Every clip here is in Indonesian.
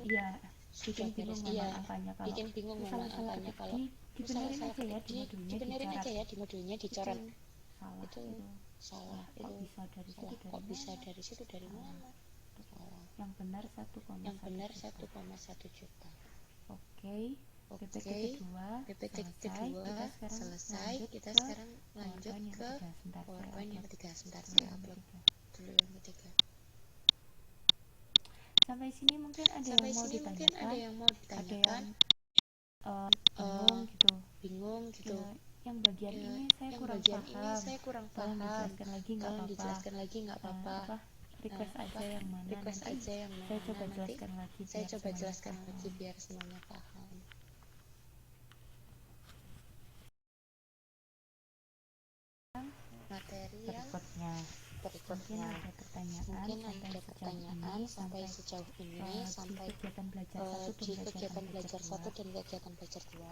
iya sudah bikin beres. bingung Iya, memang angkanya. Kalau bikin bingung memang salah angkanya. ketik Kalau salah dibenerin aja ya, di modulnya dibenerin dicoret. aja ya, di modulnya Itu dicoret. salah, Itu itu salah, kok itu bisa dari situ, salah, dari kok bisa mana, dari situ, dari salah. mana, salah. Yang benar 1,1 Yang benar juta. 1,1 juta. Oke, PPT Oke, kedua PPT selesai. kedua Kita sekarang selesai. lanjut Kita ke sekarang lanjut PowerPoint yang ke ketiga. Sebentar, saya PowerPoint yang upload ketiga. Sebentar, dulu saya yang upload ketiga. dulu yang ketiga. Sampai sini mungkin ada Sampai yang mau sini mungkin ditanyakan, ada yang mau ada ditanyakan, yang bingung gitu. bingung gitu. Ya, yang bagian Ya, ini saya yang kurang bagian paham. ini saya kurang Tolong paham. dijelaskan lagi, nggak Tolong apa-apa. dijelaskan lagi, nggak apa-apa. Request aja yang mana, Request nanti aja yang mana. saya coba Nanti jelaskan lagi saya biar coba semuanya jelaskan paham. lagi biar semuanya paham. Materi yang berikutnya. Mungkin ada pertanyaan sampai sejauh ini, sampai kegiatan belajar 1 di kegiatan belajar 1 dan kegiatan belajar 2.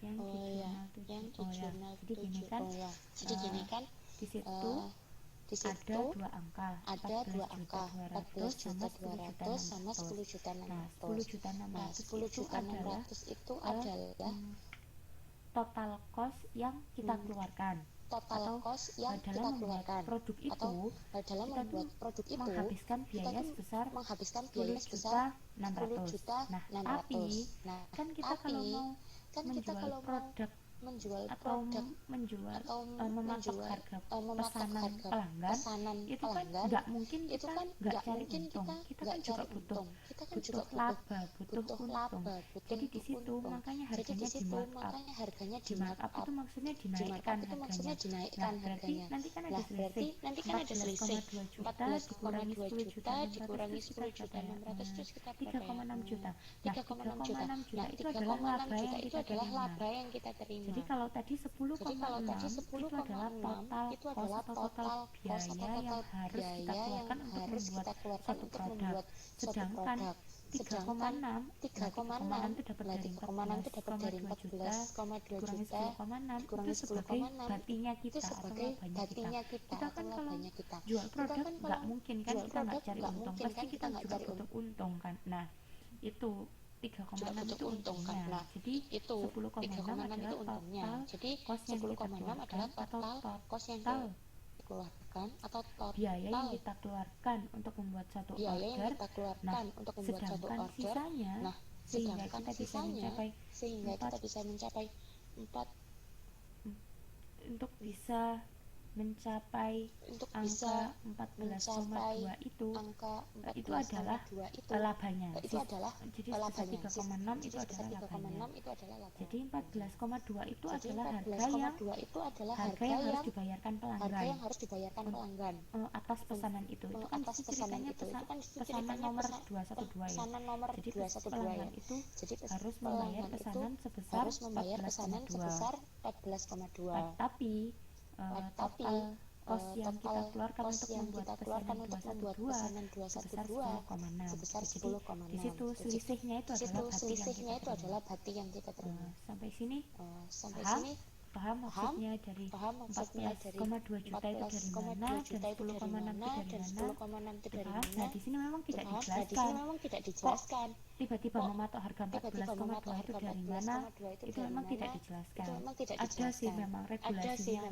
Yang di jurnal 7. Jadi gini kan, di situ ada dua angka, 14.200.000 sama 10.600.000. Nah, 10.600.000 itu adalah total cost yang kita keluarkan. Total cost yang kita keluarkan. Produk itu, atau dalam membuat produk itu menghabiskan biaya sebesar 10.600.000. Nah, tapi kan kita kalau mau menjual atau mematok harga pesanan itu kan nggak mungkin kita nggak cari untung, kita kan juga butuh laba, butuh untung. Jadi di situ makanya harganya di markup itu maksudnya dinaikkan harganya. Nah, berarti nanti kan ada selisih 14,2 juta dikurangi 10.600.000 itu sekitar 3,6 juta. Nah, 3,6 juta itu adalah laba yang kita terima. Jadi kalau tadi 10,6 itu adalah total biaya yang harus kita keluarkan untuk membuat satu produk. Sedangkan 3,6 itu dapat dari 14,2 juta dikurangi 10,6 itu sebagai batinya kita atau labanya kita. Kita kan kalau jual produk nggak mungkin kan kita nggak cari untung, pasti kita juga butuh untung kan. Nah, itu 3,6 itu untungnya. Jadi 10,6 adalah total cost yang kita keluarkan atau total biaya yang kita keluarkan untuk membuat satu order. Nah, sedangkan sisanya sehingga kita bisa mencapai 4 untuk bisa mencapai angka 14,2 itu adalah labanya. Jadi sebesar 3,6 itu adalah labanya. Jadi 14,2 itu adalah harga yang harus dibayarkan pelanggan atas pesanan itu. Itu kan ceritanya pesanan nomor 212 ya. Jadi pelanggan itu harus membayar pesanan sebesar 14,2. Tapi total cost yang kita keluarkan untuk membuat pesanan 212 sebesar 10,6. Jadi di situ selisihnya itu adalah bati yang kita terima. Sampai sini paham maksudnya dari 14,2 juta itu dari mana dan 10,6 itu dari mana. Nah, di sini memang tidak dijelaskan. Tiba-tiba mematok harga 14,2 itu dari mana, itu memang tidak dijelaskan. Ada sih memang regulasinya.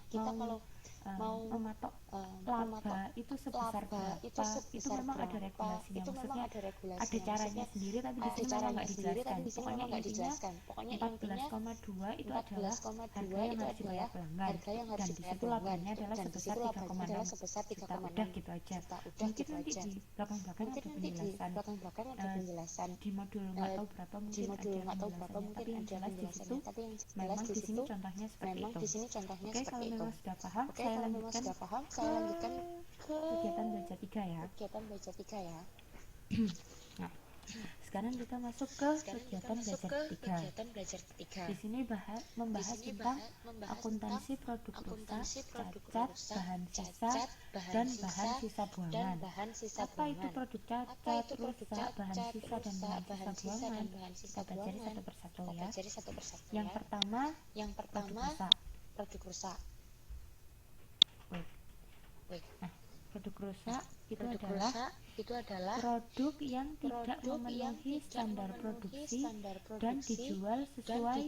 Kita kalau mau mematok laba itu sebesar berapa, itu memang ada regulasinya. Maksudnya ada caranya sendiri, tapi di sini memang nggak dijelaskan. Pokoknya intinya 14,2 itu adalah harga yang harus dibayar pelanggan, dan di situ labanya adalah sebesar 3,6 juta. Udah gitu aja. Mungkin nanti di belakang ada penjelasan. Di modul nggak tahu berapa mungkin ada penjelasannya, tapi yang jelas di situ memang di sini contohnya seperti itu. Oke, kalau memang sudah paham, saya lanjutkan ke kegiatan belajar 3 ya. Nah, Sekarang kita masuk ke kegiatan belajar ketiga. Di sini membahas tentang akuntansi produk rusak, cacat, bahan sisa, dan bahan sisa buangan. Apa itu produk cacat, rusak, bahan sisa, dan bahan sisa buangan? Kita pelajari satu persatu ya. Yang pertama, produk rusak. Nah, produk rusak itu adalah produk yang tidak memenuhi standar produksi dan dijual sesuai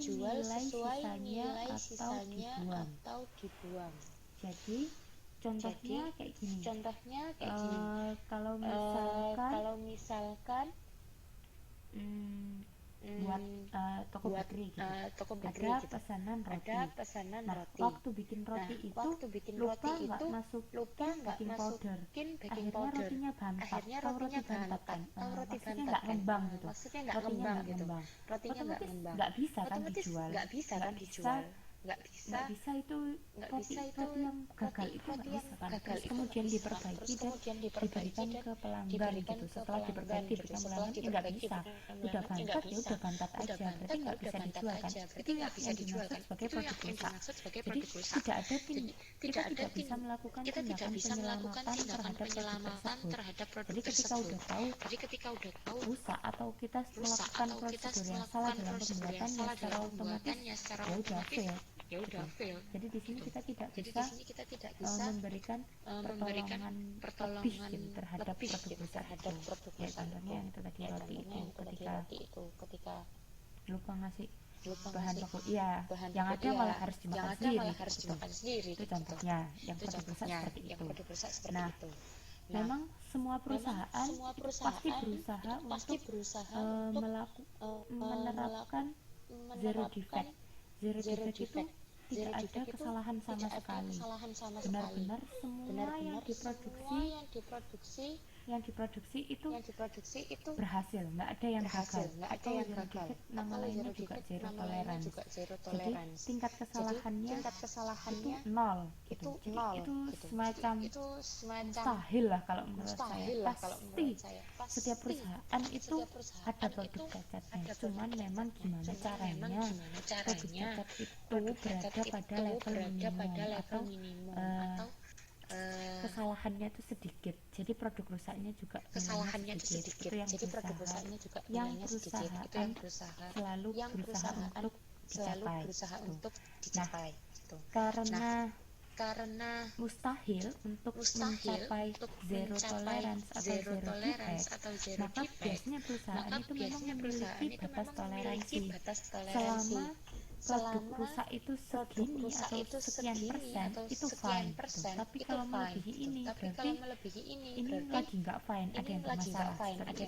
nilai sisanya atau dibuang. Jadi contohnya kayak gini. Kalau misalkan buat toko bakery gitu. Ada pesanan roti. Nah, waktu bikin roti itu lupa nggak masukin baking powder. Akhirnya rotinya bantat. Tahu roti bantat kan? Maksudnya nggak ngembang gitu. Rotinya nggak ngembang. Otomatis nggak bisa kan dijual. Nggak bisa itu roti yang gagal itu nggak bisa kan. Terus kemudian diperbaiki dan diberikan ke pelanggan gitu. Setelah diperbaiki diberikan pelanggan ya nggak bisa. Udah bantat ya udah bantat aja, berarti nggak bisa dijual kan. Itu yang dimaksud sebagai produk rusak. Jadi kita tidak bisa melakukan tindakan penyelamatan terhadap produk tersebut. Jadi ketika udah tahu rusak atau kita melakukan prosedur yang salah dalam pembuatannya secara otomatis ya udah fail. Jadi di sini kita tidak bisa memberikan pertolongan lebih terhadap produk rusak itu. Ya contohnya yang itu tadi roti itu ketika lupa ngasih bahan baku, iya, yang ada malah harus dimakan sendiri. Itu contohnya yang produk rusak seperti itu. Nah, memang semua perusahaan itu pasti berusaha untuk menerapkan zero defect. Zero defect itu tidak ada kesalahan sama sekali. Benar-benar semua yang diproduksi itu berhasil, nggak ada yang gagal. Atau zero defect nama lainnya juga zero tolerance. Jadi tingkat kesalahannya itu nol gitu. Jadi itu semacam mustahil lah kalau menurut saya. Pasti setiap perusahaan itu ada produk cacatnya. Cuman memang gimana caranya produk cacat itu berada pada level minimum atau kesalahannya itu sedikit. Jadi produk rusaknya juga sedikit. Itu yang perusahaan selalu berusaha untuk dicapai. Nah, karena mustahil untuk mencapai zero tolerance atau zero defect, maka biasanya perusahaan itu memang memiliki batas toleransi. Selama produk rusak itu segini atau sekian persen itu fine gitu. Tapi kalau melebihi ini berarti ini lagi nggak fine, ada yang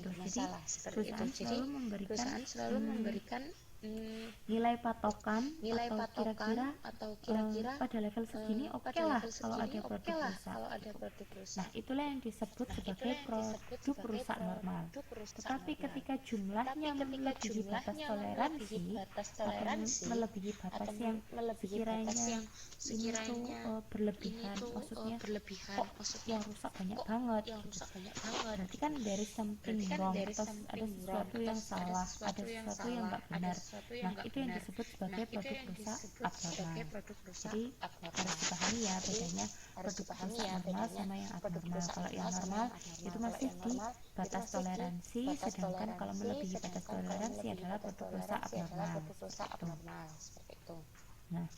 bermasalah seperti itu. Jadi perusahaan selalu memberikan nilai patokan atau kira-kira pada level segini oke lah kalau ada produk rusak. Nah, itulah yang disebut sebagai produk rusak normal. Tetapi ketika jumlahnya melebihi batas toleransi atau melebihi batas yang sekiranya ini tuh berlebihan, maksudnya kok yang rusak banyak banget gitu. Berarti kan dari something wrong atau ada sesuatu yang salah, ada sesuatu yang nggak benar. Nah, itu yang disebut sebagai produk rusak abnormal. Jadi harus dipahami ya bedanya produk rusak normal sama yang abnormal. Kalau yang normal itu masih di batas toleransi, sedangkan kalau melebihi batas toleransi adalah produk rusak abnormal. Seperti itu. Nah,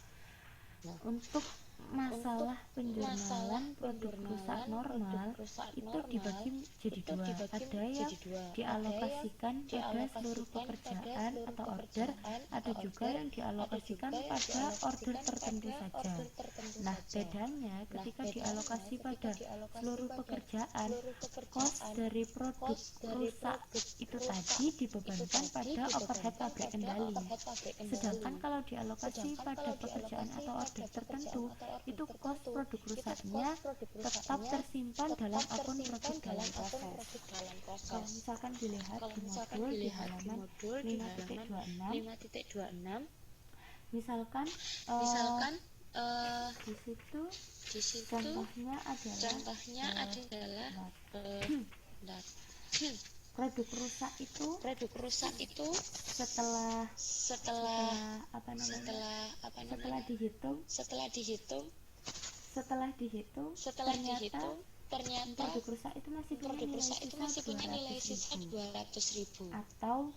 untuk masalah penjurnalan produk rusak normal itu dibagi jadi dua. Ada yang dialokasikan pada seluruh pekerjaan atau order, ada juga yang dialokasikan pada order tertentu saja. Nah, bedanya ketika dialokasi pada seluruh pekerjaan, cost dari produk rusak itu tadi dibebankan pada overhead pabrik kendali. Sedangkan kalau dialokasi pada pekerjaan atau order tertentu, itu cost produk rusaknya tetap tersimpan dalam akun produk dalam proses. Kalau misalkan dilihat di modul di halaman 5.26, misalkan di situ contohnya adalah produk rusak itu setelah dihitung ternyata produk rusak itu masih punya nilai sisa 200.000 atau